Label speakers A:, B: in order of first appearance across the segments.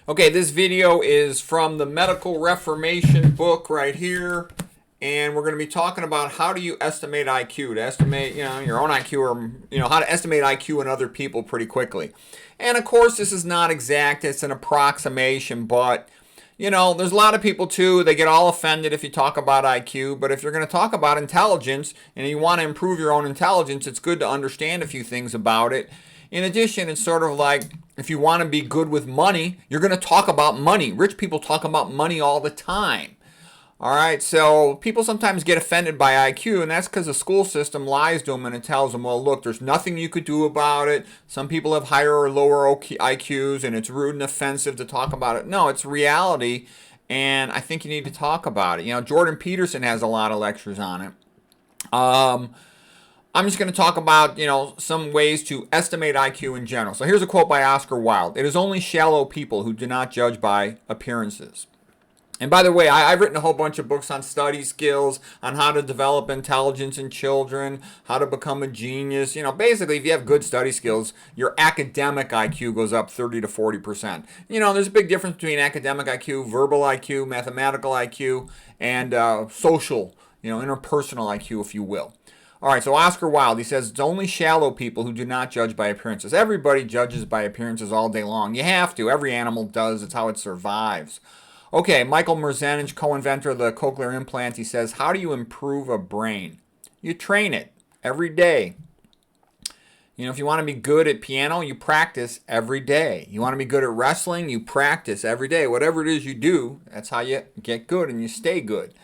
A: Okay, this video is from the Medical Reformation book right here, and we're going to be talking about how do you estimate IQ, to estimate, your own IQ, or how to estimate IQ in other people pretty quickly. And of course, this is not exact; it's an approximation, but there's a lot of people too. They get all offended if you talk about IQ, but if you're going to talk about intelligence and you want to improve your own intelligence, it's good to understand a few things about it. In addition, it's sort of like if you want to be good with money, you're going to talk about money. Rich people talk about money all the time. All right, so people sometimes get offended by IQ, and that's because the school system lies to them and it tells them, well, look, there's nothing you could do about it. Some people have higher or lower IQs, and it's rude and offensive to talk about it. No, it's reality, and I think you need to talk about it. Jordan Peterson has a lot of lectures on it. I'm just going to talk about, some ways to estimate IQ in general. So here's a quote by Oscar Wilde. It is only shallow people who do not judge by appearances. And by the way, I've written a whole bunch of books on study skills, on how to develop intelligence in children, how to become a genius. Basically, if you have good study skills, your academic IQ goes up 30 to 40%. There's a big difference between academic IQ, verbal IQ, mathematical IQ, and social, interpersonal IQ, if you will. All right, so Oscar Wilde, he says, it's only shallow people who do not judge by appearances. Everybody judges by appearances all day long. You have to. Every animal does. It's how it survives. Okay, Michael Merzenich, co-inventor of the cochlear implant, he says, how do you improve a brain? You train it every day. If you want to be good at piano, you practice every day. You want to be good at wrestling, you practice every day. Whatever it is you do, that's how you get good and you stay good.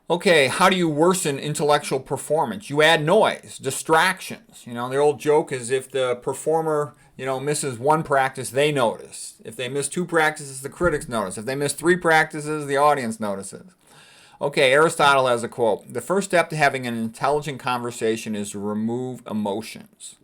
A: Okay, how do you worsen intellectual performance? You add noise, distractions. The old joke is if the performer, misses one practice, they notice. If they miss two practices, the critics notice. If they miss three practices, the audience notices. Okay, Aristotle has a quote. The first step to having an intelligent conversation is to remove emotions.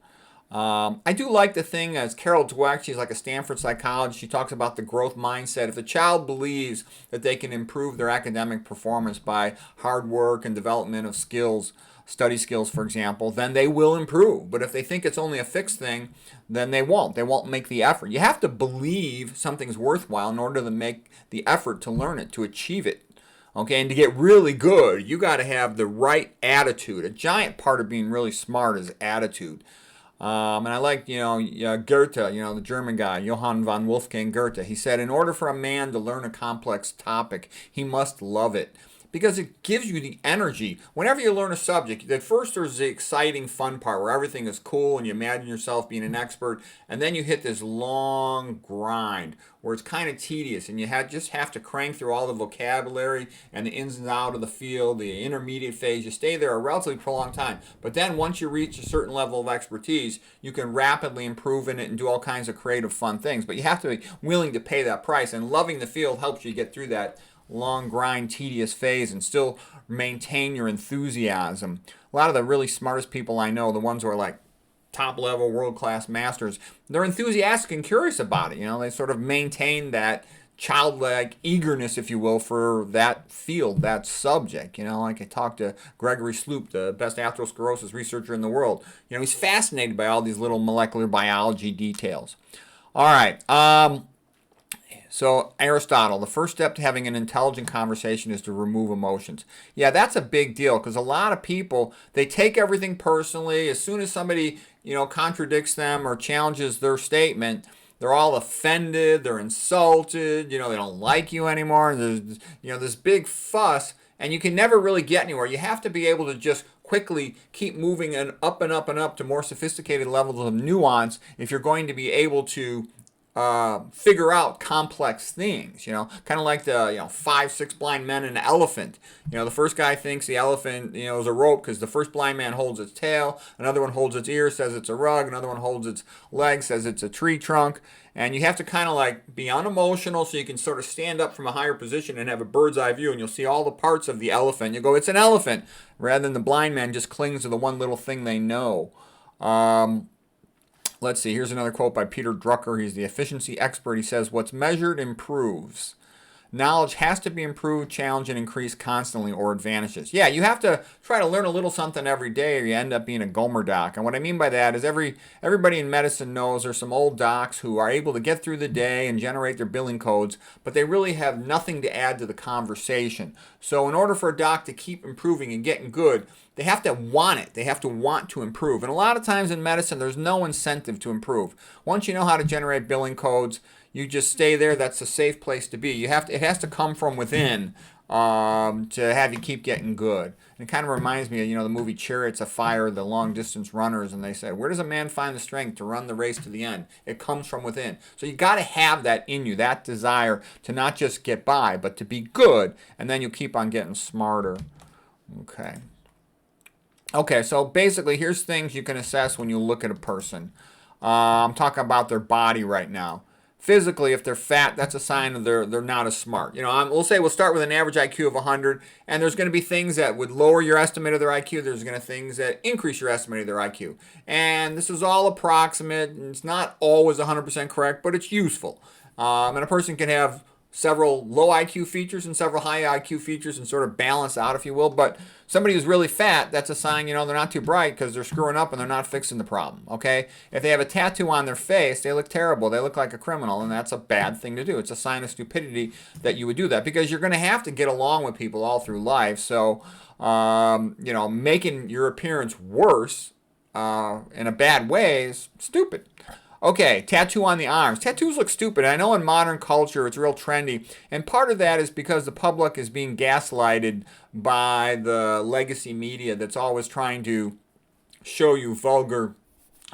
A: I do like the thing as Carol Dweck, she's like a Stanford psychologist, she talks about the growth mindset. If a child believes that they can improve their academic performance by hard work and development of skills, study skills, for example, then they will improve. But if they think it's only a fixed thing, then they won't. They won't make the effort. You have to believe something's worthwhile in order to make the effort to learn it, to achieve it. Okay, and to get really good, you got to have the right attitude. A giant part of being really smart is attitude. And I like, Goethe, the German guy, Johann von Wolfgang Goethe. He said, in order for a man to learn a complex topic, he must love it. Because it gives you the energy. Whenever you learn a subject, at first there's the exciting, fun part where everything is cool and you imagine yourself being an expert. And then you hit this long grind where it's kind of tedious and you just have to crank through all the vocabulary and the ins and outs of the field, the intermediate phase. You stay there a relatively prolonged time. But then once you reach a certain level of expertise, you can rapidly improve in it and do all kinds of creative, fun things. But you have to be willing to pay that price. And loving the field helps you get through that long grind, tedious phase and still maintain your enthusiasm. A lot of the really smartest people I know, the ones who are like top level world class masters, they're enthusiastic and curious about it. They sort of maintain that childlike eagerness, if you will, for that field, that subject. Like I talked to Gregory Sloop, the best atherosclerosis researcher in the world. He's fascinated by all these little molecular biology details. All right. So Aristotle, the first step to having an intelligent conversation is to remove emotions. Yeah, that's a big deal because a lot of people, they take everything personally. As soon as somebody, contradicts them or challenges their statement, they're all offended, they're insulted, they don't like you anymore. There's, this big fuss, and you can never really get anywhere. You have to be able to just quickly keep moving and up and up and up to more sophisticated levels of nuance if you're going to be able to figure out complex things, kind of like the, 5, 6 blind men and an elephant. The first guy thinks the elephant, is a rope because the first blind man holds its tail, another one holds its ear, says it's a rug, another one holds its leg, says it's a tree trunk. And you have to kind of like be unemotional so you can sort of stand up from a higher position and have a bird's eye view and you'll see all the parts of the elephant. You go, it's an elephant, rather than the blind man just clings to the one little thing they know. Let's see, here's another quote by Peter Drucker. He's the efficiency expert. He says, what's measured improves. knowledge has to be improved, challenged, and increased constantly or it vanishes. Yeah, you have to try to learn a little something every day or you end up being a Gomer doc. And what I mean by that is everybody in medicine knows there's some old docs who are able to get through the day and generate their billing codes, but they really have nothing to add to the conversation. So in order for a doc to keep improving and getting good, they have to want it. They have to want to improve. And a lot of times in medicine, there's no incentive to improve. Once you know how to generate billing codes, you just stay there. That's a safe place to be. It has to come from within to have you keep getting good. And it kind of reminds me of, the movie Chariots of Fire, the long distance runners, and they said, where does a man find the strength to run the race to the end? It comes from within. So you got to have that in you, that desire to not just get by, but to be good, and then you'll keep on getting smarter. Okay, so basically, here's things you can assess when you look at a person. I'm talking about their body right now. Physically, if they're fat, that's a sign of they're not as smart. We'll say we'll start with an average IQ of 100, and there's going to be things that would lower your estimate of their IQ. There's going to be things that increase your estimate of their IQ. And this is all approximate, and it's not always 100% correct, but it's useful. And a person can have several low IQ features and several high IQ features and sort of balance out, if you will. But somebody who's really fat, that's a sign, they're not too bright because they're screwing up and they're not fixing the problem, okay? If they have a tattoo on their face, they look terrible. They look like a criminal, and that's a bad thing to do. It's a sign of stupidity that you would do that because you're going to have to get along with people all through life. So, making your appearance worse in a bad way is stupid. Okay, tattoo on the arms. Tattoos look stupid. I know in modern culture it's real trendy, and part of that is because the public is being gaslighted by the legacy media that's always trying to show you vulgar,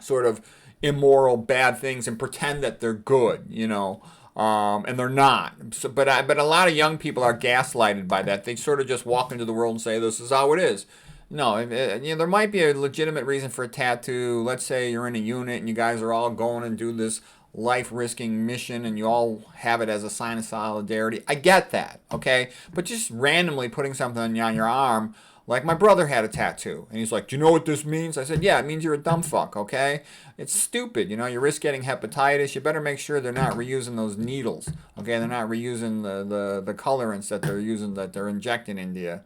A: sort of immoral, bad things and pretend that they're good, and they're not. So, but a lot of young people are gaslighted by that. They sort of just walk into the world and say, this is how it is. No, there might be a legitimate reason for a tattoo. Let's say you're in a unit and you guys are all going and do this life-risking mission and you all have it as a sign of solidarity. I get that, okay? But just randomly putting something on your arm, like my brother had a tattoo, and he's like, do you know what this means? I said, yeah, it means you're a dumb fuck, okay? It's stupid, you risk getting hepatitis. You better make sure they're not reusing those needles, okay? They're not reusing the colorants that they're using, that they're injecting into you.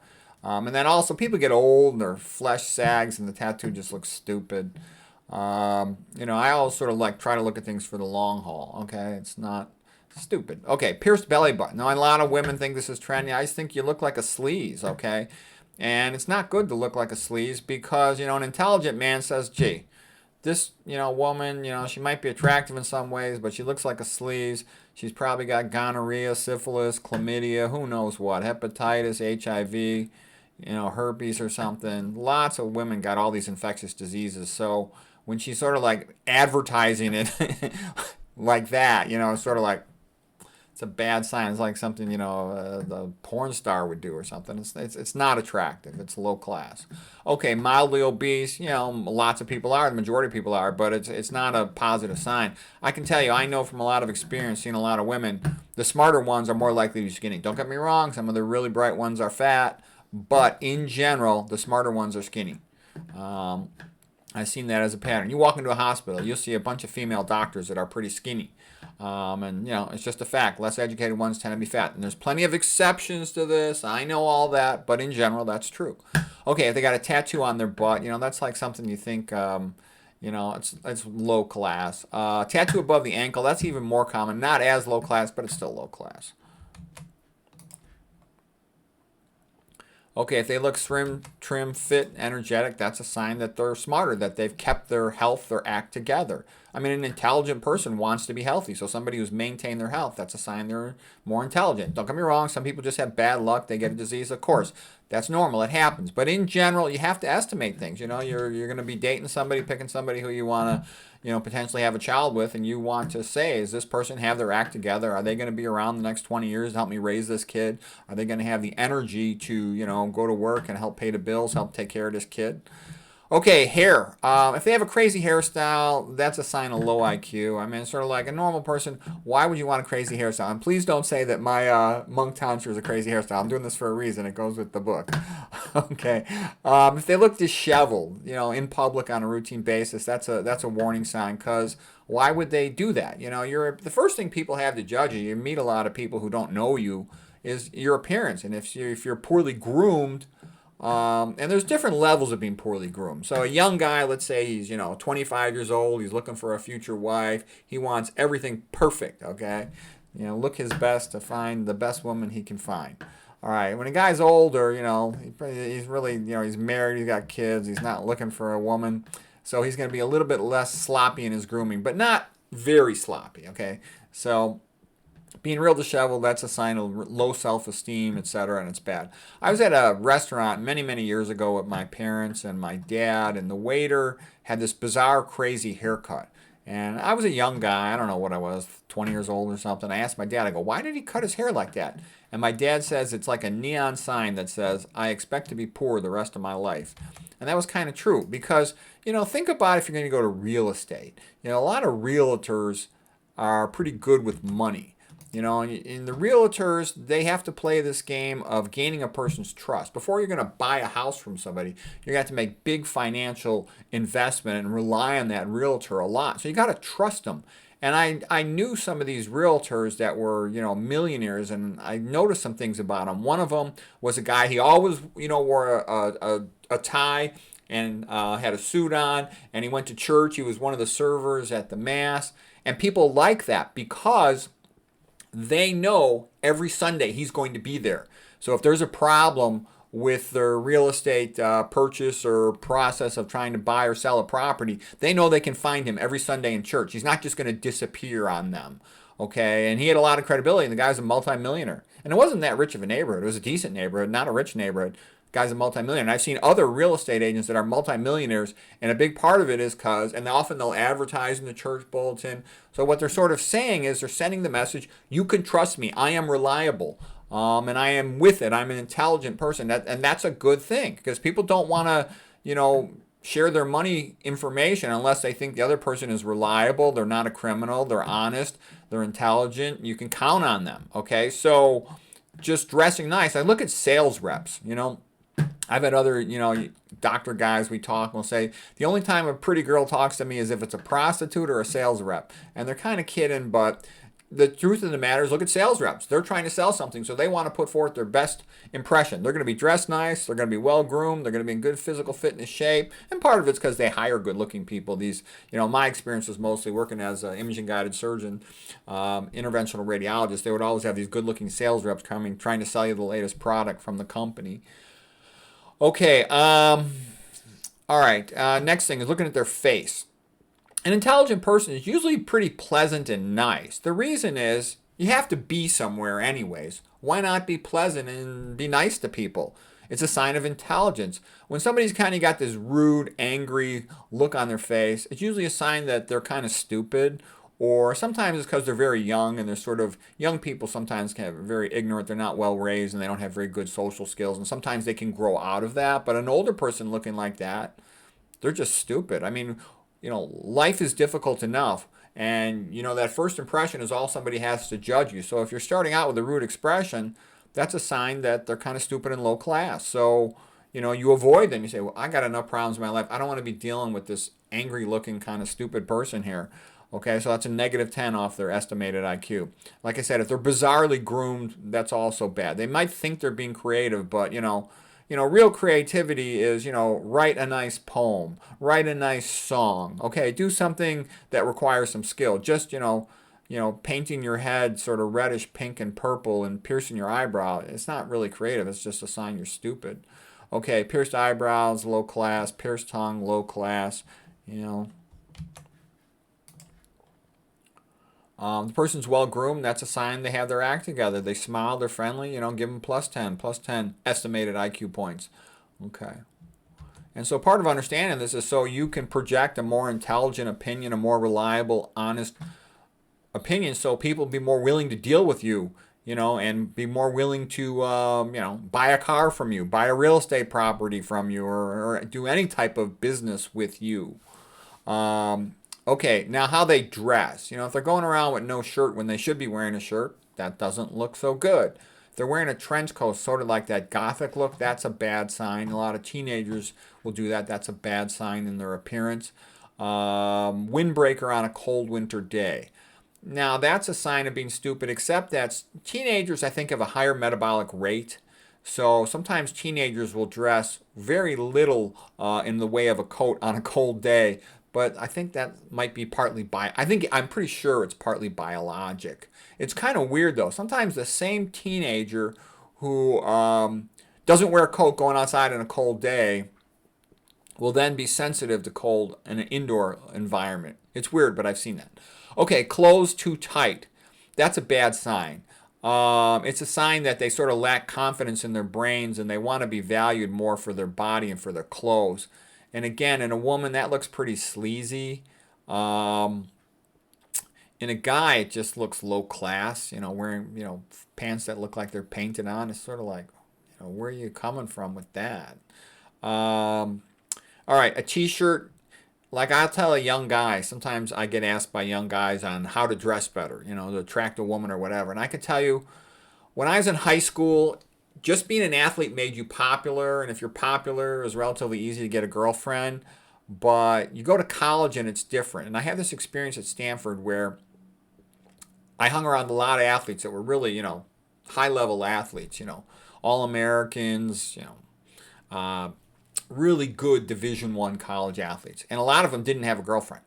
A: And then also people get old and their flesh sags and the tattoo just looks stupid. I always sort of try to look at things for the long haul. Okay, it's not stupid. Okay, pierced belly button. Now a lot of women think this is trendy. I just think you look like a sleaze. Okay, and it's not good to look like a sleaze because an intelligent man says, gee, this woman, she might be attractive in some ways, but she looks like a sleaze. She's probably got gonorrhea, syphilis, chlamydia, who knows what, hepatitis, HIV. Herpes or something. Lots of women got all these infectious diseases. So when she's sort of advertising it like that, sort of it's a bad sign. It's like something, the porn star would do or something. It's not attractive. It's low class. Okay, mildly obese, lots of people are. The majority of people are, but it's not a positive sign. I can tell you, I know from a lot of experience, seeing a lot of women, the smarter ones are more likely to be skinny. Don't get me wrong. Some of the really bright ones are fat. But in general, the smarter ones are skinny. I've seen that as a pattern. You walk into a hospital, you'll see a bunch of female doctors that are pretty skinny. And it's just a fact. Less educated ones tend to be fat. And there's plenty of exceptions to this. I know all that. But in general, that's true. Okay, if they got a tattoo on their butt, that's like something you think, it's low class. Tattoo above the ankle, that's even more common. Not as low class, but it's still low class. Okay, if they look slim, trim, fit, energetic, that's a sign that they're smarter, that they've kept their health, their act together. I mean, an intelligent person wants to be healthy, so somebody who's maintained their health, that's a sign they're more intelligent. Don't get me wrong, some people just have bad luck, they get a disease, of course. That's normal, it happens. But in general, you have to estimate things. You're going to be dating somebody, picking somebody who you want to, potentially have a child with, and you want to say, does this person have their act together? Are they going to be around the next 20 years to help me raise this kid? Are they going to have the energy to, go to work and help pay the bills, help take care of this kid? Okay, hair. If they have a crazy hairstyle, that's a sign of low IQ. I mean, it's sort of like a normal person. Why would you want a crazy hairstyle? And please don't say that my monk tonsure is a crazy hairstyle. I'm doing this for a reason. It goes with the book. Okay. If they look disheveled, in public on a routine basis, that's a warning sign. Because why would they do that? You're the first thing people have to judge you. You meet a lot of people who don't know you, is your appearance, and if you're poorly groomed, and there's different levels of being poorly groomed. So a young guy, let's say he's 25 years old, he's looking for a future wife. He wants everything perfect. Okay, look his best to find the best woman he can find. All right, when a guy's older, he's really, he's married, he's got kids, he's not looking for a woman, so he's going to be a little bit less sloppy in his grooming, but not very sloppy. Okay, so being real disheveled, that's a sign of low self-esteem, etc., and it's bad. I was at a restaurant many, many years ago with my parents and my dad, and the waiter had this bizarre, crazy haircut. And I was a young guy. I don't know what I was, 20 years old or something. I asked my dad, I go, why did he cut his hair like that? And my dad says it's like a neon sign that says, I expect to be poor the rest of my life. And that was kind of true because, think about if you're going to go to real estate. A lot of realtors are pretty good with money. In the realtors, they have to play this game of gaining a person's trust. Before you're going to buy a house from somebody, you're going to have to make big financial investment and rely on that realtor a lot. So you got to trust them. And I knew some of these realtors that were, millionaires, and I noticed some things about them. One of them was a guy, he always, wore a tie and had a suit on, and he went to church. He was one of the servers at the mass. And people like that because they know every Sunday he's going to be there. So if there's a problem with their real estate purchase or process of trying to buy or sell a property, they know they can find him every Sunday in church. He's not just going to disappear on them. Okay, and he had a lot of credibility, and the guy's a multimillionaire. And it wasn't that rich of a neighborhood. It was a decent neighborhood, not a rich neighborhood. Guy's a multimillionaire. And I've seen other real estate agents that are multimillionaires, and a big part of it is because, and often they'll advertise in the church bulletin. So what they're sort of saying is they're sending the message, you can trust me, I am reliable, and I am with it, I'm an intelligent person. And that's a good thing, because people don't want to, share their money information unless they think the other person is reliable, they're not a criminal, they're honest, they're intelligent, you can count on them. Okay, so just dressing nice. I look at sales reps, I've had other, doctor guys we talk and will say, the only time a pretty girl talks to me is if it's a prostitute or a sales rep. And they're kind of kidding, but the truth of the matter is, look at sales reps. They're trying to sell something, so they want to put forth their best impression. They're going to be dressed nice, they're going to be well groomed, they're going to be in good physical fitness shape, and part of it's because they hire good looking people. These, my experience was mostly working as an imaging guided surgeon, interventional radiologist. They would always have these good looking sales reps coming, trying to sell you the latest product from the company. Okay, all right, next thing is looking at their face. An intelligent person is usually pretty pleasant and nice. The reason is you have to be somewhere anyways. Why not be pleasant and be nice to people? It's a sign of intelligence. When somebody's kind of got this rude, angry look on their face, it's usually a sign that they're kind of stupid, or sometimes it's because they're very young, and they're sort of, young people sometimes can be very ignorant, they're not well raised, and they don't have very good social skills, and sometimes they can grow out of that. But an older person looking like that, they're just stupid. I mean, life is difficult enough, and that first impression is all somebody has to judge you. So if you're starting out with a rude expression, that's a sign that they're kind of stupid and low class. So you avoid them. You say, well, I got enough problems in my life, I don't want to be dealing with this angry looking kind of stupid person here. Okay, so that's a -10 off their estimated IQ. Like I said, if they're bizarrely groomed, that's also bad. They might think they're being creative, but real creativity is, write a nice poem, write a nice song. Okay, do something that requires some skill. Just, painting your head sort of reddish pink and purple and piercing your eyebrow, it's not really creative. It's just a sign you're stupid. Okay, pierced eyebrows, low class. Pierced tongue, low class. The person's well groomed, that's a sign they have their act together. They smile, they're friendly, give them +10 estimated IQ points. Okay. And so part of understanding this is so you can project a more intelligent opinion, a more reliable, honest opinion, so people be more willing to deal with you, and be more willing to, buy a car from you, buy a real estate property from you, or do any type of business with you. Okay, now how they dress. If they're going around with no shirt when they should be wearing a shirt, that doesn't look so good. If they're wearing a trench coat, sort of like that gothic look, that's a bad sign. A lot of teenagers will do that. That's a bad sign in their appearance. Windbreaker on a cold winter day. Now, that's a sign of being stupid, except that teenagers, I think, have a higher metabolic rate. So sometimes teenagers will dress very little in the way of a coat on a cold day. But I think that might be partly I'm pretty sure it's partly biologic. It's kind of weird though. Sometimes the same teenager who doesn't wear a coat going outside on a cold day will then be sensitive to cold in an indoor environment. It's weird, but I've seen that. Okay, clothes too tight. That's a bad sign. It's a sign that they sort of lack confidence in their brains and they want to be valued more for their body and for their clothes. And again, in a woman, that looks pretty sleazy. In a guy, it just looks low class. Wearing pants that look like they're painted on. It's sort of like, where are you coming from with that? All right, a t-shirt. Like I'll tell a young guy, sometimes I get asked by young guys on how to dress better, to attract a woman or whatever. And I can tell you, when I was in high school, just being an athlete made you popular. And if you're popular, it was relatively easy to get a girlfriend. But you go to college and it's different. And I had this experience at Stanford where I hung around a lot of athletes that were really, high-level athletes, all Americans, really good Division I college athletes. And a lot of them didn't have a girlfriend.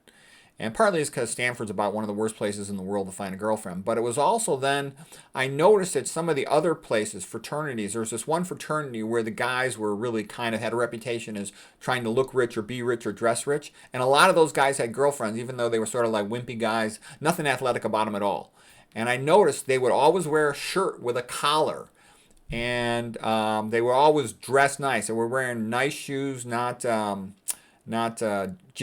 A: And partly it's because Stanford's about one of the worst places in the world to find a girlfriend. But it was also then, I noticed that some of the other places, fraternities, there was this one fraternity where the guys were really kind of had a reputation as trying to look rich or be rich or dress rich. And a lot of those guys had girlfriends, even though they were sort of like wimpy guys, nothing athletic about them at all. And I noticed they would always wear a shirt with a collar. And they were always dressed nice. They were wearing nice shoes, not gym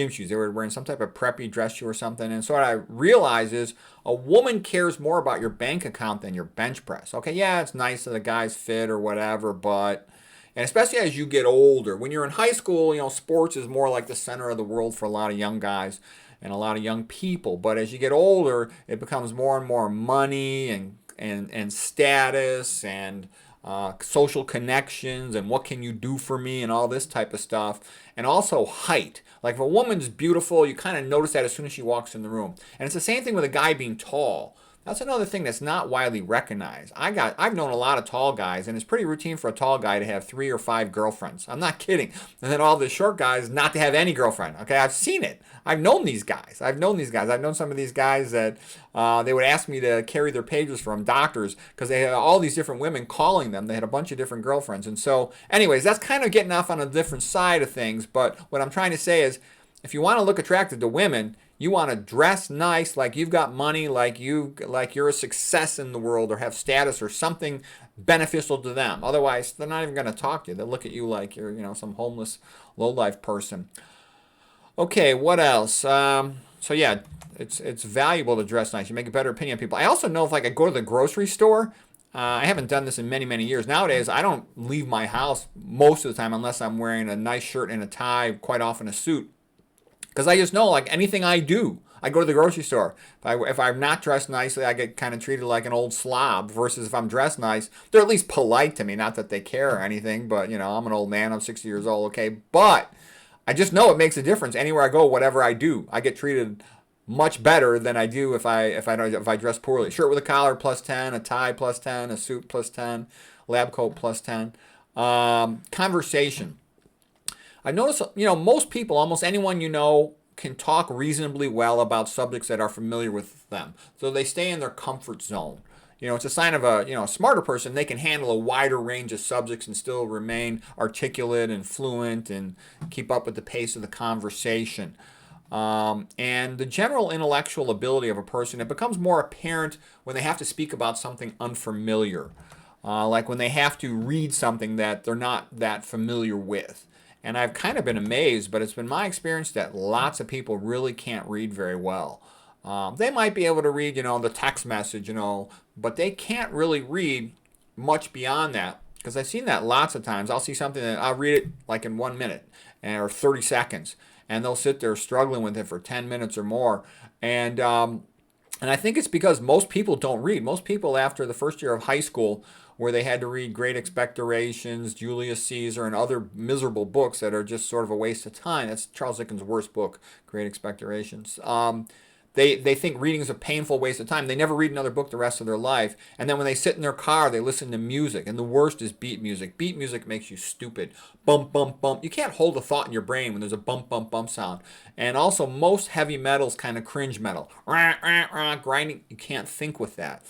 A: shoes. They were wearing some type of preppy dress shoe or something. And so what I realized is a woman cares more about your bank account than your bench press. Okay, yeah, it's nice that the guy's fit or whatever, but and especially as you get older, when you're in high school, sports is more like the center of the world for a lot of young guys and a lot of young people. But as you get older, it becomes more and more money and status and social connections and what can you do for me and all this type of stuff. And also height. Like if a woman's beautiful, you kind of notice that as soon as she walks in the room. And it's the same thing with a guy being tall. That's another thing that's not widely recognized. I've known a lot of tall guys, and it's pretty routine for a tall guy to have 3 or 5 girlfriends. I'm not kidding. And then all the short guys not to have any girlfriend. Okay, I've seen it. I've known these guys. I've known some of these guys that they would ask me to carry their pages from doctors because they had all these different women calling them. They had a bunch of different girlfriends. And so, anyways, that's kind of getting off on a different side of things. But what I'm trying to say is, if you want to look attractive to women, you want to dress nice, like you've got money, like you're a success in the world or have status or something beneficial to them. Otherwise, they're not even going to talk to you. They'll look at you like you're, some homeless, low-life person. Okay, what else? So yeah, it's valuable to dress nice. You make a better opinion of people. I also know if I go to the grocery store, I haven't done this in many, many years. Nowadays, I don't leave my house most of the time unless I'm wearing a nice shirt and a tie, quite often a suit. Because I just know, like anything I do, I go to the grocery store. If I'm not dressed nicely, I get kind of treated like an old slob. Versus if I'm dressed nice, they're at least polite to me. Not that they care or anything, but I'm an old man. I'm 60 years old, okay? But I just know it makes a difference. Anywhere I go, whatever I do, I get treated much better than I do if I dress poorly. Shirt with a collar +10, a tie +10, a suit +10, lab coat +10. Conversation. I've noticed, most people, almost anyone can talk reasonably well about subjects that are familiar with them. So they stay in their comfort zone. It's a sign of a smarter person. They can handle a wider range of subjects and still remain articulate and fluent and keep up with the pace of the conversation. And the general intellectual ability of a person, it becomes more apparent when they have to speak about something unfamiliar. Like when they have to read something that they're not that familiar with. And I've kind of been amazed, but it's been my experience that lots of people really can't read very well. They might be able to read, the text message, but they can't really read much beyond that. Because I've seen that lots of times. I'll see something and I'll read it like in 1 minute or 30 seconds. And they'll sit there struggling with it for 10 minutes or more. And And I think it's because most people don't read. Most people, after the first year of high school, where they had to read Great Expectorations, Julius Caesar, and other miserable books that are just sort of a waste of time. That's Charles Dickens' worst book, Great Expectorations. They think reading is a painful waste of time. They never read another book the rest of their life. And then when they sit in their car, they listen to music. And the worst is beat music. Beat music makes you stupid. Bump, bump, bump. You can't hold a thought in your brain when there's a bump, bump, bump sound. And also, most heavy metal's kind of cringe metal. Grinding, you can't think with that.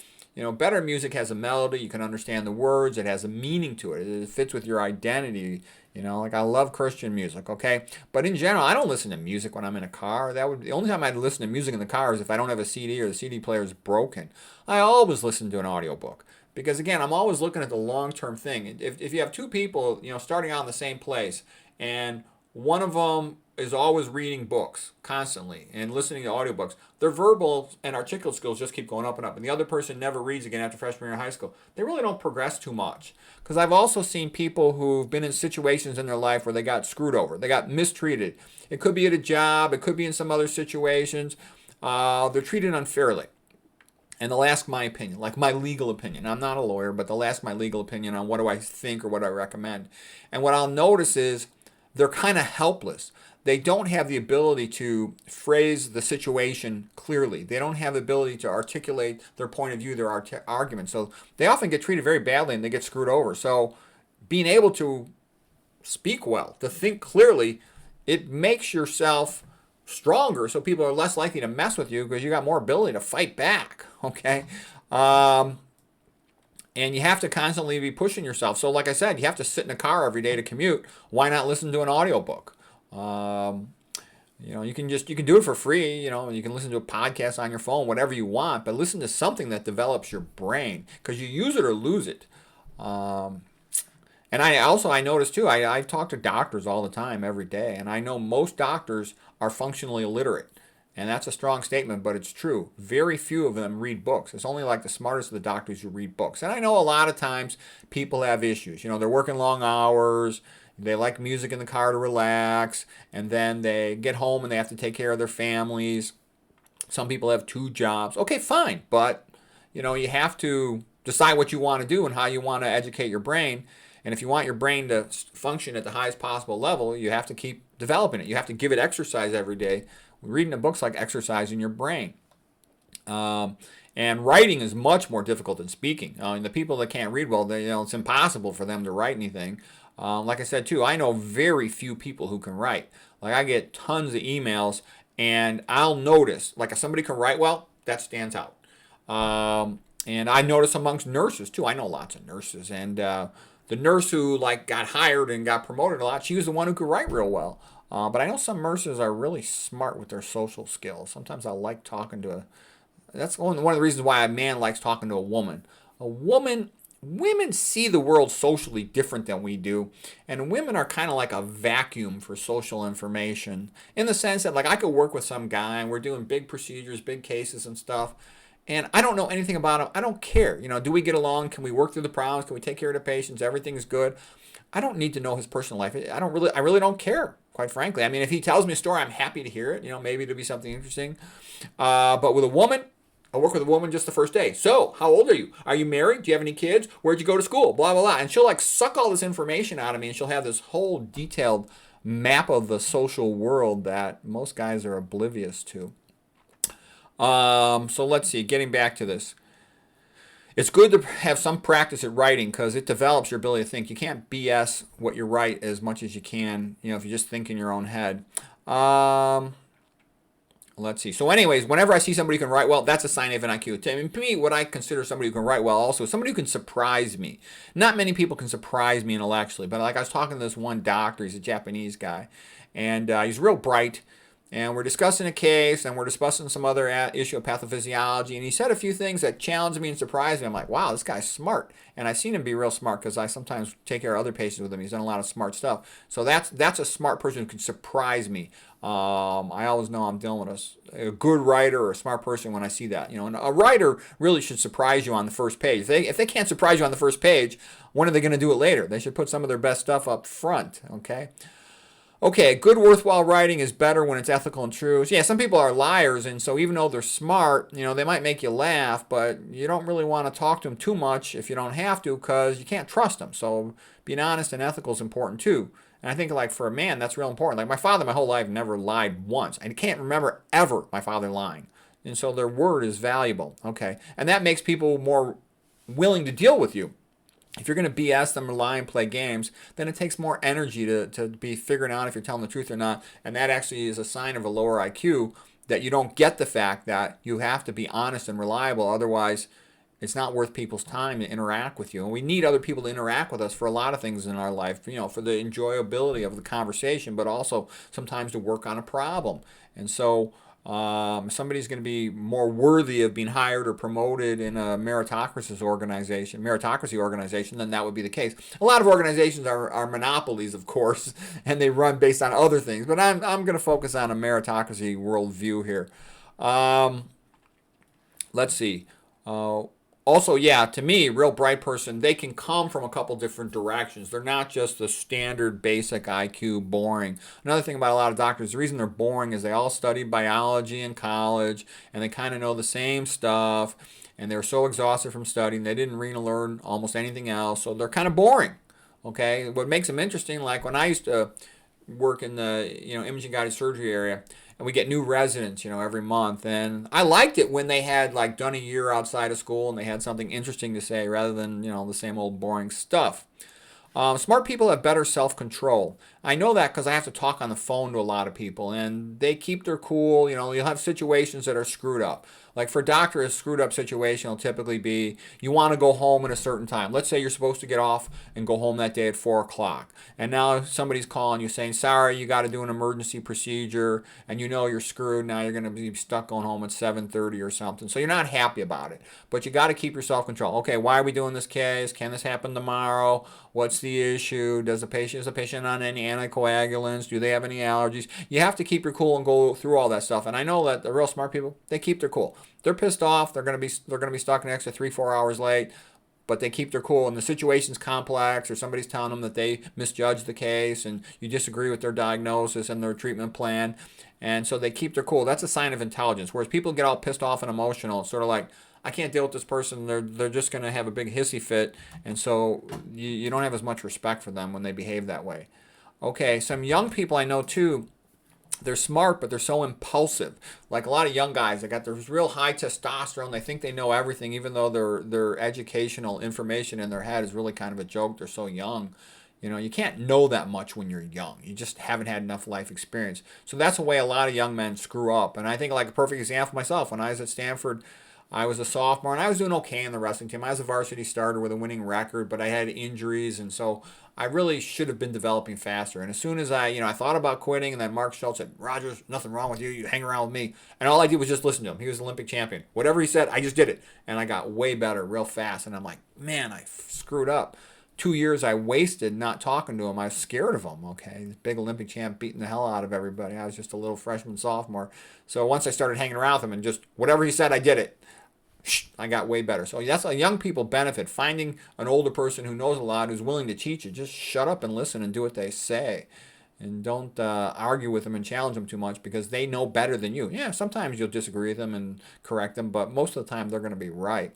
A: Better music has a melody. You can understand the words. It has a meaning to it. It fits with your identity. Like I love Christian music, okay? But in general, I don't listen to music when I'm in a car. The only time I'd listen to music in the car is if I don't have a CD or the CD player is broken. I always listen to an audiobook. Because again, I'm always looking at the long-term thing. If you have two people, starting out in the same place, and one of them is always reading books constantly and listening to audiobooks, their verbal and articulate skills just keep going up and up. And the other person never reads again after freshman year of high school. They really don't progress too much. Because I've also seen people who've been in situations in their life where they got screwed over. They got mistreated. It could be at a job. It could be in some other situations. They're treated unfairly. And they'll ask my opinion, like my legal opinion. I'm not a lawyer, but they'll ask my legal opinion on what do I think or what I recommend. And what I'll notice is they're kind of helpless. They don't have the ability to phrase the situation clearly. They don't have the ability to articulate their point of view, their argument. So they often get treated very badly and they get screwed over. So being able to speak well, to think clearly, it makes yourself stronger, so people are less likely to mess with you because you got more ability to fight back, okay? And you have to constantly be pushing yourself. So like I said, you have to sit in a car every day to commute. Why not listen to an audiobook? You can do it for free. You can listen to a podcast on your phone, whatever you want, but listen to something that develops your brain, because you use it or lose it. And I notice too, I talk to doctors all the time, every day, and I know most doctors are functionally illiterate. And that's a strong statement, but it's true. Very few of them read books. It's only like the smartest of the doctors who read books. And I know a lot of times people have issues. They're working long hours. They like music in the car to relax. And then they get home and they have to take care of their families. Some people have 2 jobs. Okay, fine. But, you have to decide what you want to do and how you want to educate your brain. And if you want your brain to function at the highest possible level, you have to keep developing it. You have to give it exercise every day. Reading a book's like exercising your brain. And writing is much more difficult than speaking. The people that can't read well, it's impossible for them to write anything. Like I said, too, I know very few people who can write. Like, I get tons of emails, and I'll notice, like, if somebody can write well, that stands out. And I notice amongst nurses, too. I know lots of nurses. And the nurse who, got hired and got promoted a lot, she was the one who could write real well. But I know some nurses are really smart with their social skills. Sometimes I like talking to that's one of the reasons why a man likes talking to a woman. Women see the world socially different than we do. And women are kind of like a vacuum for social information, in the sense that, I could work with some guy and we're doing big procedures, big cases and stuff, and I don't know anything about him. I don't care. Do we get along? Can we work through the problems? Can we take care of the patients? Everything's good. I don't need to know his personal life. I really don't care, quite frankly. I mean, if he tells me a story, I'm happy to hear it. Maybe it'll be something interesting. But with a woman, I work with a woman just the first day. So, how old are you? Are you married? Do you have any kids? Where'd you go to school? Blah, blah, blah. And she'll suck all this information out of me, and she'll have this whole detailed map of the social world that most guys are oblivious to. So let's see, getting back to this. It's good to have some practice at writing because it develops your ability to think. You can't BS what you write as much as you can, if you just think in your own head. Let's see. So anyways, whenever I see somebody who can write well, that's a sign of an IQ. To me, what I consider somebody who can write well also is somebody who can surprise me. Not many people can surprise me intellectually, but I was talking to this one doctor. He's a Japanese guy, and he's real bright. And we're discussing a case, and we're discussing some other issue of pathophysiology. And he said a few things that challenged me and surprised me. I'm like, wow, this guy's smart. And I've seen him be real smart because I sometimes take care of other patients with him. He's done a lot of smart stuff. So that's a smart person who can surprise me. I always know I'm dealing with a good writer or a smart person when I see that. And a writer really should surprise you on the first page. If they can't surprise you on the first page, when are they going to do it later? They should put some of their best stuff up front, okay? Okay, good worthwhile writing is better when it's ethical and true. So yeah, some people are liars, and so even though they're smart, they might make you laugh, but you don't really want to talk to them too much if you don't have to, because you can't trust them. So being honest and ethical is important too. And I think like for a man, that's real important. Like my father, my whole life never lied once. I can't remember ever my father lying, and so their word is valuable. Okay, and that makes people more willing to deal with you. If you're going to BS them or lie and play games, then it takes more energy to be figuring out if you're telling the truth or not. And that actually is a sign of a lower IQ, that you don't get the fact that you have to be honest and reliable. Otherwise, it's not worth people's time to interact with you. And we need other people to interact with us for a lot of things in our life, for the enjoyability of the conversation, but also sometimes to work on a problem. And so somebody's going to be more worthy of being hired or promoted in a meritocracy organization, then that would be the case. A lot of organizations are monopolies, of course, and they run based on other things. But I'm going to focus on a meritocracy worldview here. Let's see. Also, yeah, to me, real bright person, they can come from a couple different directions. They're not just the standard basic IQ boring. Another thing about a lot of doctors, the reason they're boring is they all studied biology in college, and they kind of know the same stuff, and they're so exhausted from studying, they didn't really learn almost anything else, so they're kind of boring. Okay, what makes them interesting, like when I used to work in the imaging guided surgery area, and we get new residents every month, and I liked it when they had like done a year outside of school and they had something interesting to say rather than the same old boring stuff. Smart people have better self-control. I know that because I have to talk on the phone to a lot of people, and they keep their cool. You'll have situations that are screwed up. Like for a doctor, a screwed up situation will typically be you want to go home at a certain time. Let's say you're supposed to get off and go home that day at 4 o'clock. And now somebody's calling you saying, sorry, you got to do an emergency procedure, and you're screwed. Now you're going to be stuck going home at 7:30 or something. So you're not happy about it. But you got to keep your self-control. Okay, why are we doing this case? Can this happen tomorrow? What's the issue? Is the patient on any anticoagulants? Do they have any allergies? You have to keep your cool and go through all that stuff. And I know that the real smart people, they keep their cool. They're pissed off. They're gonna be stuck an extra 3-4 hours late, but they keep their cool. And the situation's complex, or somebody's telling them that they misjudged the case, and you disagree with their diagnosis and their treatment plan, and so they keep their cool. That's a sign of intelligence. Whereas people get all pissed off and emotional, it's sort of like, I can't deal with this person. They're just going to have a big hissy fit, and so you don't have as much respect for them when they behave that way. Okay, some young people I know too, they're smart, but they're so impulsive. Like a lot of young guys, they got this real high testosterone. They think they know everything, even though their educational information in their head is really kind of a joke. They're so young. You can't know that much when you're young. You just haven't had enough life experience. So that's the way a lot of young men screw up. And I think like a perfect example myself, when I was at Stanford, I was a sophomore, and I was doing okay in the wrestling team. I was a varsity starter with a winning record, but I had injuries, and so I really should have been developing faster. And as soon as I thought about quitting, and then Mark Schultz said, Rogers, nothing wrong with you. You hang around with me. And all I did was just listen to him. He was an Olympic champion. Whatever he said, I just did it. And I got way better real fast. And I'm like, man, I screwed up. 2 years I wasted not talking to him. I was scared of him, okay? This big Olympic champ beating the hell out of everybody. I was just a little freshman, sophomore. So once I started hanging around with him and just whatever he said, I did it. I got way better. So that's how young people benefit. Finding an older person who knows a lot, who's willing to teach you. Just shut up and listen and do what they say. And don't argue with them and challenge them too much, because they know better than you. Yeah, sometimes you'll disagree with them and correct them, but most of the time they're going to be right.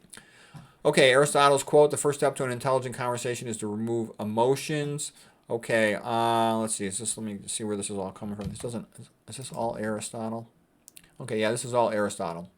A: Okay, Aristotle's quote, the first step to an intelligent conversation is to remove emotions. Okay, let's see. Let me see where this is all coming from. Is this all Aristotle? Okay, yeah, this is all Aristotle.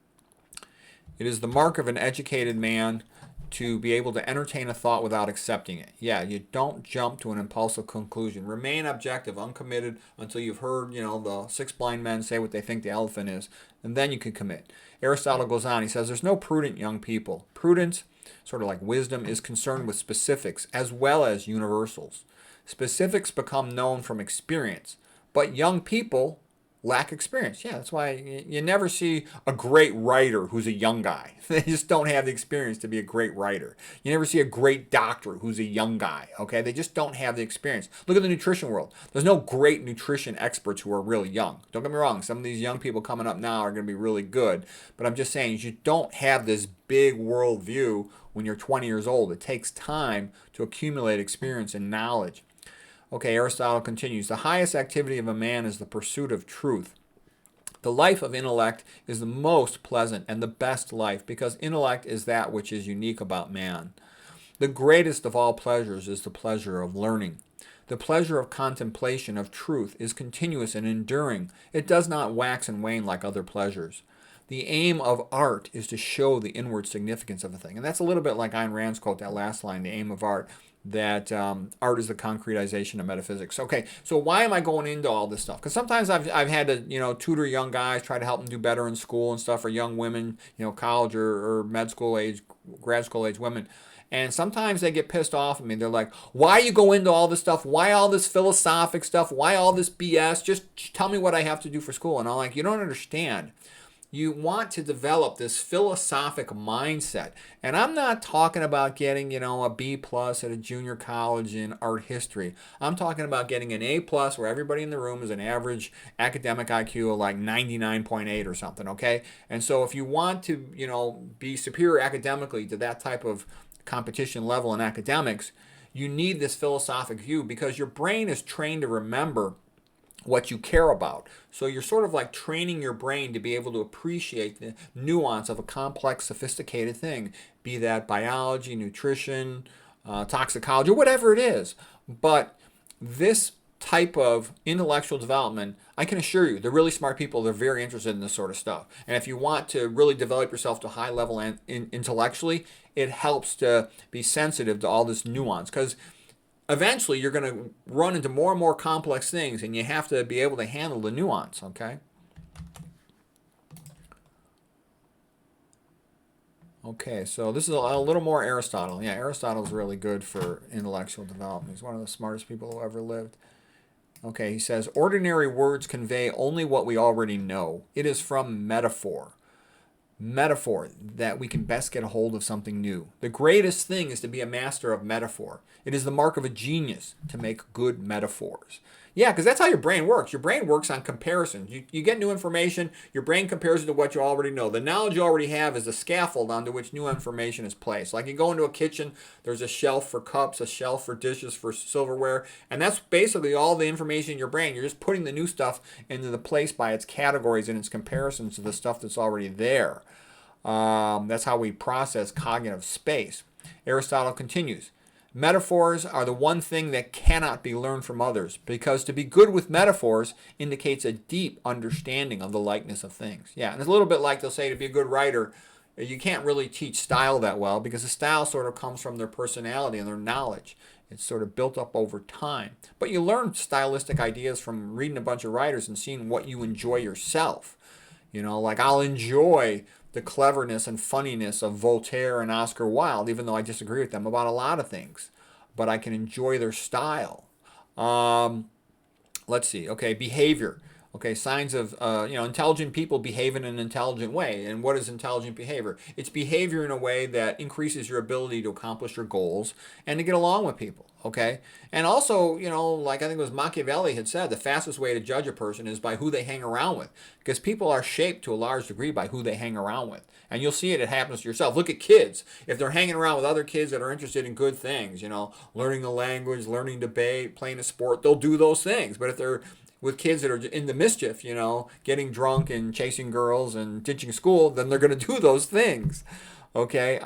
A: It is the mark of an educated man to be able to entertain a thought without accepting it. Yeah, you don't jump to an impulsive conclusion. Remain objective, uncommitted until you've heard, the 6 blind men say what they think the elephant is, and then you can commit. Aristotle goes on. He says, there's no prudent young people. Prudence, sort of like wisdom, is concerned with specifics as well as universals. Specifics become known from experience, but young people lack experience. Yeah, that's why you never see a great writer who's a young guy. They just don't have the experience to be a great writer. You never see a great doctor who's a young guy, okay? They just don't have the experience. Look at the nutrition world. There's no great nutrition experts who are really young. Don't get me wrong. Some of these young people coming up now are going to be really good, but I'm just saying you don't have this big world view when you're 20 years old. It takes time to accumulate experience and knowledge. Okay, Aristotle continues. The highest activity of a man is the pursuit of truth. The life of intellect is the most pleasant and the best life because intellect is that which is unique about man. The greatest of all pleasures is the pleasure of learning. The pleasure of contemplation of truth is continuous and enduring. It does not wax and wane like other pleasures. The aim of art is to show the inward significance of a thing. And that's a little bit like Ayn Rand's quote, that last line, the aim of art, that art is the concretization of metaphysics. Okay, so why am I going into all this stuff? Because sometimes I've had to, tutor young guys, try to help them do better in school and stuff, or young women, college or med school age, grad school age women. And sometimes they get pissed off at me. They're like, why you go into all this stuff? Why all this philosophic stuff? Why all this BS? Just tell me what I have to do for school. And I'm like, you don't understand. You want to develop this philosophic mindset. And I'm not talking about getting, a B plus at a junior college in art history. I'm talking about getting an A plus where everybody in the room is an average academic IQ of like 99.8 or something, okay? And so if you want to, be superior academically to that type of competition level in academics, you need this philosophic view because your brain is trained to remember what you care about. So you're sort of like training your brain to be able to appreciate the nuance of a complex, sophisticated thing, be that biology, nutrition, toxicology, whatever it is. But this type of intellectual development, I can assure you, the really smart people, they're very interested in this sort of stuff. And if you want to really develop yourself to a high level and intellectually, it helps to be sensitive to all this nuance because eventually you're going to run into more and more complex things and you have to be able to handle the nuance, okay? Okay, so this is a little more Aristotle. Yeah, Aristotle's really good for intellectual development. He's one of the smartest people who ever lived. Okay, he says, ordinary words convey only what we already know. It is from metaphor that we can best get a hold of something new. The greatest thing is to be a master of metaphor. It is the mark of a genius to make good metaphors. Yeah, because that's how your brain works. Your brain works on comparisons. You get new information, your brain compares it to what you already know. The knowledge you already have is the scaffold onto which new information is placed. Like you go into a kitchen, there's a shelf for cups, a shelf for dishes, for silverware, and that's basically all the information in your brain. You're just putting the new stuff into the place by its categories and its comparisons to the stuff that's already there. That's how we process cognitive space. Aristotle continues. Metaphors are the one thing that cannot be learned from others, because to be good with metaphors indicates a deep understanding of the likeness of things. Yeah, and it's a little bit like they'll say to be a good writer, you can't really teach style that well because the style sort of comes from their personality and their knowledge. It's sort of built up over time. But you learn stylistic ideas from reading a bunch of writers and seeing what you enjoy yourself. Like I'll enjoy the cleverness and funniness of Voltaire and Oscar Wilde, even though I disagree with them about a lot of things. But I can enjoy their style. Let's see. Okay, behavior. Okay, signs of intelligent people behave in an intelligent way. And what is intelligent behavior? It's behavior in a way that increases your ability to accomplish your goals and to get along with people. Okay, and also, like I think it was Machiavelli had said, the fastest way to judge a person is by who they hang around with, because people are shaped to a large degree by who they hang around with. And you'll see it happens to yourself. Look at kids. If they're hanging around with other kids that are interested in good things, learning the language, learning debate, playing a sport, they'll do those things. But if they're with kids that are into mischief, getting drunk and chasing girls and ditching school, then they're going to do those things. Okay,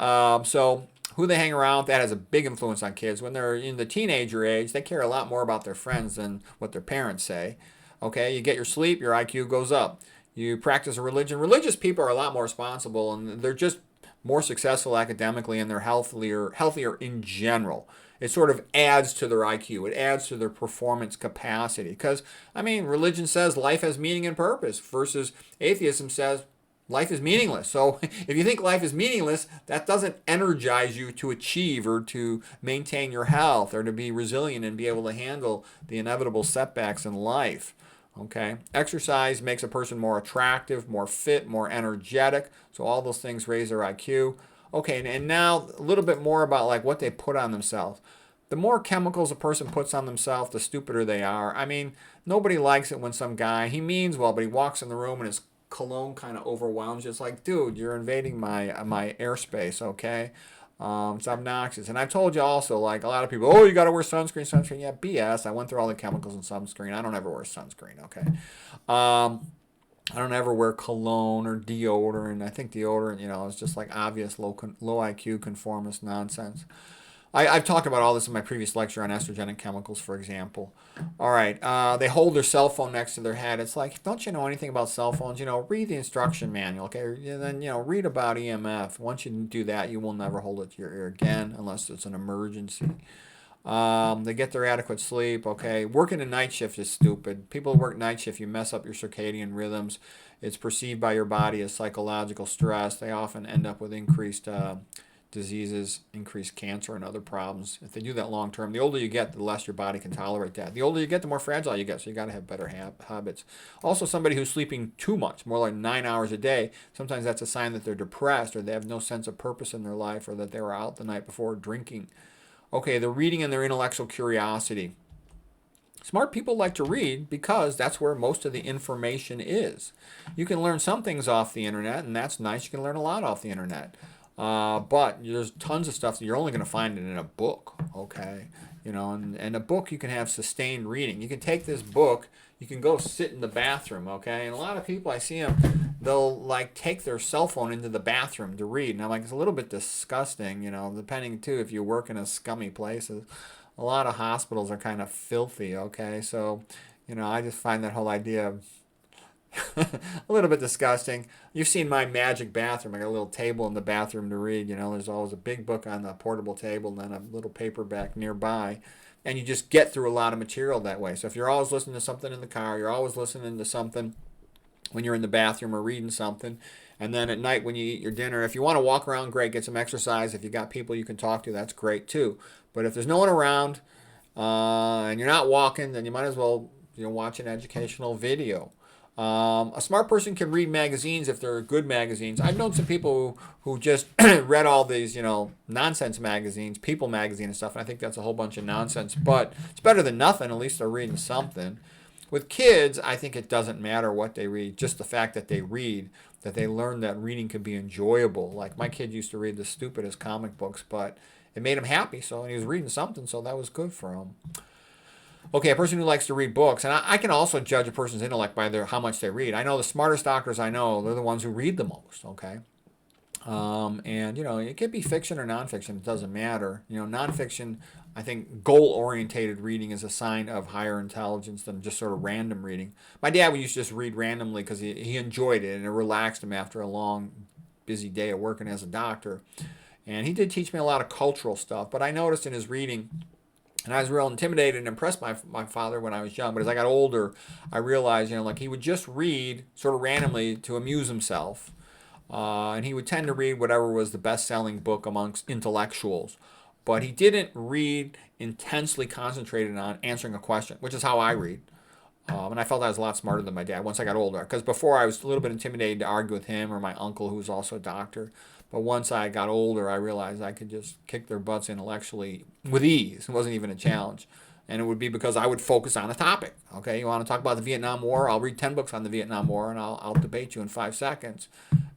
A: so who they hang around with, that has a big influence on kids. When they're in the teenager age, they care a lot more about their friends than what their parents say. Okay, you get your sleep, your IQ goes up. You practice a religion. Religious people are a lot more responsible, and they're just more successful academically, and they're healthier in general. It sort of adds to their IQ. It adds to their performance capacity. Because, religion says life has meaning and purpose versus atheism says life is meaningless. So if you think life is meaningless, that doesn't energize you to achieve or to maintain your health or to be resilient and be able to handle the inevitable setbacks in life. Okay, exercise makes a person more attractive, more fit, more energetic. So all those things raise their IQ. Okay, and now a little bit more about like what they put on themselves. The more chemicals a person puts on themselves, the stupider they are. Nobody likes it when some guy, he means well, but he walks in the room and his cologne kind of overwhelms you. It's like, dude, you're invading my airspace, okay? It's obnoxious. And I've told you also, like a lot of people, oh, you got to wear sunscreen. Yeah, BS. I went through all the chemicals in sunscreen. I don't ever wear sunscreen, okay? I don't ever wear cologne or deodorant. I think deodorant, is just like obvious low IQ conformist nonsense. I've talked about all this in my previous lecture on estrogenic chemicals, for example. All right, they hold their cell phone next to their head. It's like, don't you know anything about cell phones? Read the instruction manual, okay? And then, read about EMF. Once you do that, you will never hold it to your ear again unless it's an emergency. They get their adequate sleep, okay? Working a night shift is stupid. People who work night shift, you mess up your circadian rhythms. It's perceived by your body as psychological stress. They often end up with increased diseases, increased cancer, and other problems. If they do that long term, the older you get, the less your body can tolerate that. The older you get, the more fragile you get, so you got to have better habits. Also, somebody who's sleeping too much, more like 9 hours a day, sometimes that's a sign that they're depressed or they have no sense of purpose in their life or that they were out the night before drinking. Okay, they're reading and their intellectual curiosity. Smart people like to read because that's where most of the information is. You can learn some things off the internet, and that's nice. You can learn a lot off the internet. But there's tons of stuff that you're only going to find in a book, okay? And a book you can have sustained reading. You can take this book, you can go sit in the bathroom, okay? And a lot of people, I see them, they'll like take their cell phone into the bathroom to read. And I'm like, it's a little bit disgusting, depending too if you work in a scummy place. A lot of hospitals are kind of filthy, okay? So, I just find that whole idea a little bit disgusting. You've seen my magic bathroom. I got a little table in the bathroom to read. There's always a big book on the portable table and then a little paperback nearby. And you just get through a lot of material that way. So if you're always listening to something in the car, you're always listening to something when you're in the bathroom or reading something. And then at night when you eat your dinner, if you want to walk around, great, get some exercise. If you got people you can talk to, that's great too. But if there's no one around and you're not walking, then you might as well watch an educational video. A smart person can read magazines if they're good magazines. I've known some people who just read all these, nonsense magazines, People magazine and stuff, and I think that's a whole bunch of nonsense. But it's better than nothing. At least they're reading something. With kids, I think it doesn't matter what they read, just the fact that they read, that they learn that reading can be enjoyable. Like my kid used to read the stupidest comic books, but it made him happy, so he was reading something, so that was good for him. Okay, a person who likes to read books, and I can also judge a person's intellect by how much they read. I know the smartest doctors I know, they're the ones who read the most, okay? And, it could be fiction or nonfiction. It doesn't matter. Nonfiction, I think goal-orientated reading is a sign of higher intelligence than just sort of random reading. My dad used to just read randomly because he enjoyed it, and it relaxed him after a long, busy day of working as a doctor. And he did teach me a lot of cultural stuff, but I noticed in his reading, and I was real intimidated and impressed by my father when I was young. But as I got older, I realized, he would just read sort of randomly to amuse himself. And he would tend to read whatever was the best-selling book amongst intellectuals. But he didn't read intensely concentrated on answering a question, which is how I read. And I felt I was a lot smarter than my dad once I got older. Because before I was a little bit intimidated to argue with him or my uncle, who was also a doctor. But once I got older, I realized I could just kick their butts intellectually with ease. It wasn't even a challenge. And it would be because I would focus on a topic. Okay, you want to talk about the Vietnam War? I'll read 10 books on the Vietnam War, and I'll debate you in 5 seconds.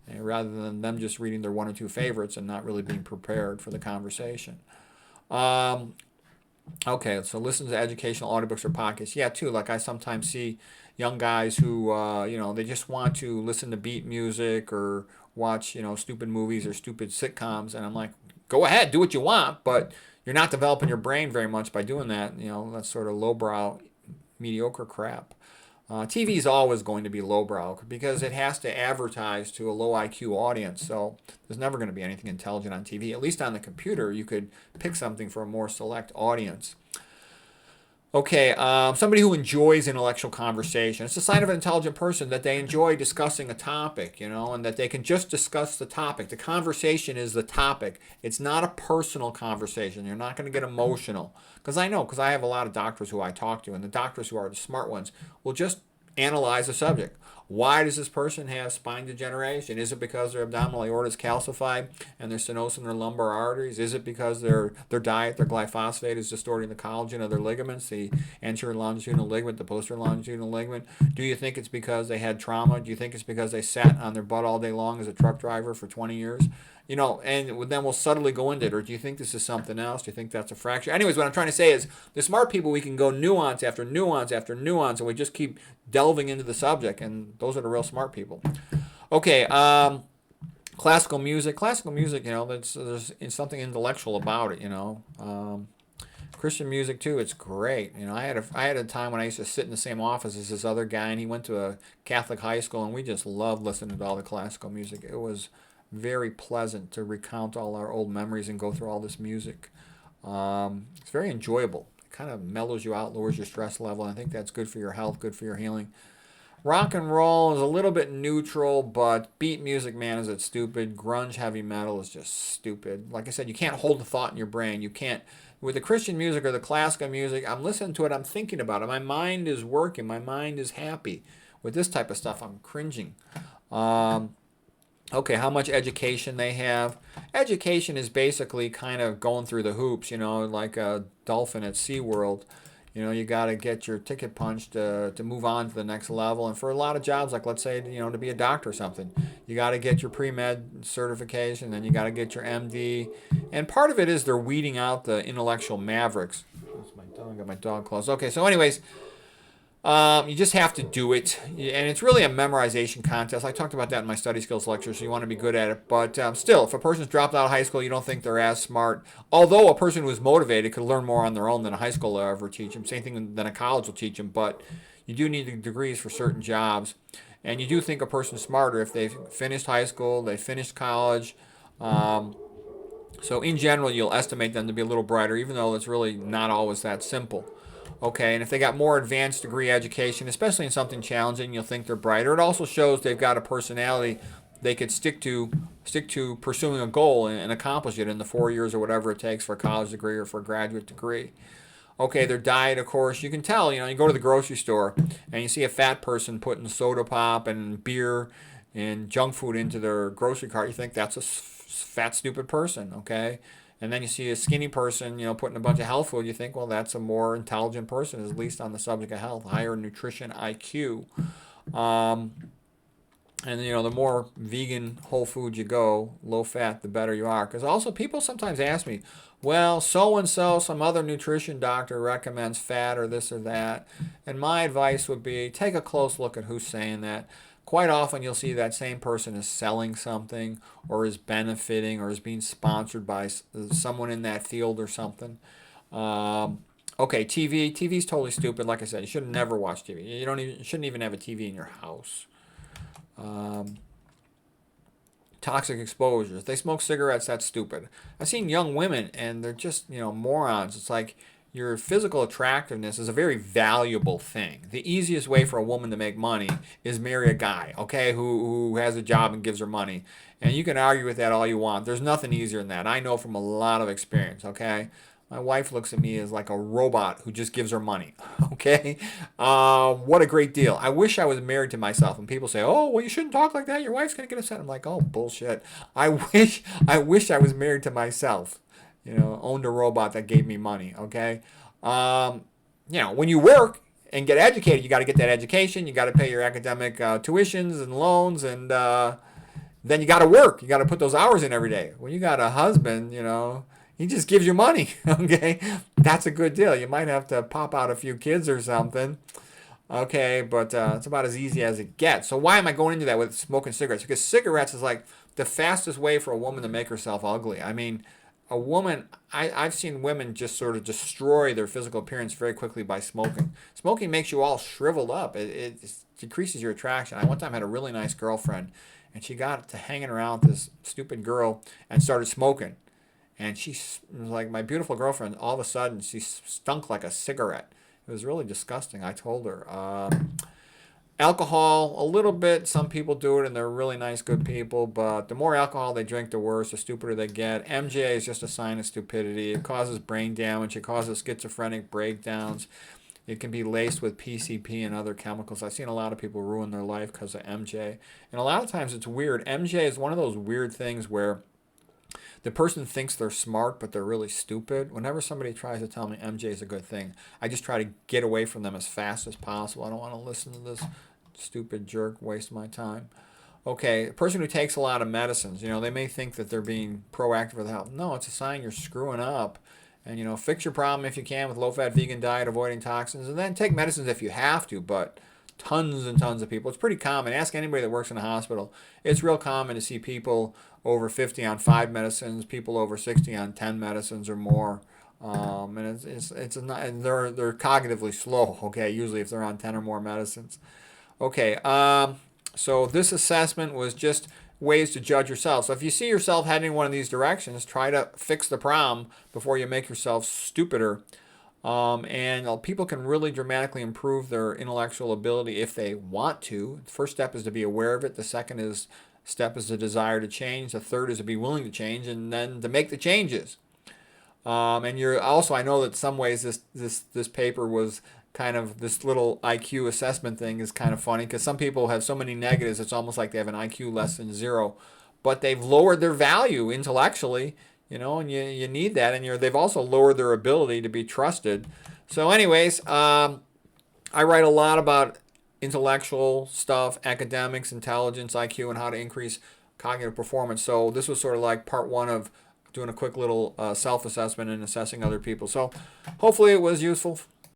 A: And rather than them just reading their 1 or 2 favorites and not really being prepared for the conversation. Okay, so listen to educational audiobooks or podcasts. Yeah, too. Like I sometimes see young guys who, they just want to listen to beat music or watch, stupid movies or stupid sitcoms. And I'm like, go ahead, do what you want, but you're not developing your brain very much by doing that. That's sort of lowbrow, mediocre crap. TV is always going to be lowbrow because it has to advertise to a low IQ audience. So there's never going to be anything intelligent on TV. At least on the computer, you could pick something for a more select audience. Okay, somebody who enjoys intellectual conversation. It's a sign of an intelligent person that they enjoy discussing a topic, and that they can just discuss the topic. The conversation is the topic. It's not a personal conversation. You're not going to get emotional. Because I have a lot of doctors who I talk to, and the doctors who are the smart ones will just analyze the subject. Why does this person have spine degeneration? Is it because their abdominal aorta is calcified and there's stenosis in their lumbar arteries? Is it because their diet, their glyphosate, is distorting the collagen of their ligaments, the anterior longitudinal ligament, the posterior longitudinal ligament? Do you think it's because they had trauma? Do you think it's because they sat on their butt all day long as a truck driver for 20 years? You know, and then we'll subtly go into it. Or do you think this is something else? Do you think that's a fracture? Anyways, what I'm trying to say is the smart people, we can go nuance after nuance after nuance, and we just keep delving into the subject, and those are the real smart people. Okay, classical music. Classical music, you know, there's something intellectual about it, you know. Christian music too, it's great. You know, I had a time when I used to sit in the same office as this other guy, and he went to a Catholic high school, and we just loved listening to all the classical music. It was very pleasant to recount all our old memories and go through all this music. It's very enjoyable. It kind of mellows you out, lowers your stress level, and I think that's good for your health, good for your healing. Rock and roll is a little bit neutral, but beat music, man, is it stupid. Grunge heavy metal is just stupid. Like I said, you can't hold the thought in your brain. You can't, with the Christian music or the classical music, I'm listening to it, I'm thinking about it. My mind is working, my mind is happy. With this type of stuff, I'm cringing. Okay, how much education they have. Education is basically kind of going through the hoops, you know, like a dolphin at SeaWorld. You know, you got to get your ticket punched to move on to the next level. And for a lot of jobs, like let's say, you know, to be a doctor or something, you got to get your pre-med certification, then you got to get your MD. And part of it is they're weeding out the intellectual mavericks. That's my dog, got my dog close. Okay, so anyways, you just have to do it, and it's really a memorization contest. I talked about that in my study skills lecture, so you want to be good at it. But still, if a person's dropped out of high school, you don't think they're as smart. Although a person who's motivated could learn more on their own than a high school will ever teach them. Same thing than a college will teach them. But you do need the degrees for certain jobs, and you do think a person's smarter if they've finished high school, they finished college. So in general, you'll estimate them to be a little brighter, even though it's really not always that simple. Okay, and if they got more advanced degree education, especially in something challenging, you'll think they're brighter. It also shows they've got a personality they could stick to pursuing a goal and accomplish it in the 4 years or whatever it takes for a college degree or for a graduate degree. Okay, their diet, of course, you can tell, you know, you go to the grocery store and you see a fat person putting soda pop and beer and junk food into their grocery cart, you think that's a fat, stupid person, okay? And then you see a skinny person, you know, putting a bunch of health food. You think, well, that's a more intelligent person, at least on the subject of health, higher nutrition IQ. And, you know, the more vegan whole food you go, low fat, the better you are. Because also people sometimes ask me, well, so-and-so, some other nutrition doctor recommends fat or this or that. And my advice would be take a close look at who's saying that. Quite often you'll see that same person is selling something or is benefiting or is being sponsored by someone in that field or something. Okay, TV. TV's totally stupid. Like I said, you should never watch TV. You shouldn't even have a TV in your house. Toxic exposures. If they smoke cigarettes, that's stupid. I've seen young women and they're just, you know, morons. It's like your physical attractiveness is a very valuable thing. The easiest way for a woman to make money is marry a guy, okay, who has a job and gives her money. And you can argue with that all you want. There's nothing easier than that. I know from a lot of experience, okay? My wife looks at me as like a robot who just gives her money, okay? What a great deal. I wish I was married to myself. And people say, oh, well, you shouldn't talk like that. Your wife's going to get upset. I'm like, oh, bullshit. I wish I was married to myself. You know, owned a robot that gave me money, okay? You know, when you work and get educated, you got to get that education. You got to pay your academic tuitions and loans, and then you got to work. You got to put those hours in every day. When you got a husband, you know, he just gives you money, okay? That's a good deal. You might have to pop out a few kids or something, okay? But it's about as easy as it gets. So why am I going into that with smoking cigarettes? Because cigarettes is like the fastest way for a woman to make herself ugly. I mean, a woman, I've seen women just sort of destroy their physical appearance very quickly by smoking. Smoking makes you all shriveled up. It decreases your attraction. I one time had a really nice girlfriend, and she got to hanging around with this stupid girl and started smoking. And she was like my beautiful girlfriend. All of a sudden, she stunk like a cigarette. It was really disgusting. I told her. Alcohol, a little bit. Some people do it, and they're really nice, good people. But the more alcohol they drink, the worse, the stupider they get. MJ is just a sign of stupidity. It causes brain damage. It causes schizophrenic breakdowns. It can be laced with PCP and other chemicals. I've seen a lot of people ruin their life because of MJ. And a lot of times it's weird. MJ is one of those weird things where the person thinks they're smart, but they're really stupid. Whenever somebody tries to tell me MJ is a good thing, I just try to get away from them as fast as possible. I don't want to listen to this stupid jerk waste my time. Okay, a person who takes a lot of medicines, they may think that they're being proactive with health. No, it's a sign you're screwing up. And, fix your problem if you can with low-fat vegan diet, avoiding toxins, and then take medicines if you have to, but tons and tons of people. It's pretty common. Ask anybody that works in a hospital. It's real common to see people over 50 on 5 medicines, people over 60 on 10 medicines or more. And and they're cognitively slow, okay, usually if they're on 10 or more medicines. Okay, so this assessment was just ways to judge yourself. So if you see yourself heading in one of these directions, try to fix the problem before you make yourself stupider. And people can really dramatically improve their intellectual ability if they want to. The first step is to be aware of it. The second step is the desire to change. The third is to be willing to change, and then to make the changes. And you're also, I know that some ways this paper was kind of, this little IQ assessment thing is kind of funny because some people have so many negatives it's almost like they have an IQ less than 0, but they've lowered their value intellectually, and you need that, and they've also lowered their ability to be trusted. So anyways, I write a lot about intellectual stuff, academics, intelligence, IQ, and how to increase cognitive performance. So this was sort of like part 1 of doing a quick little self-assessment and assessing other people. So hopefully it was useful.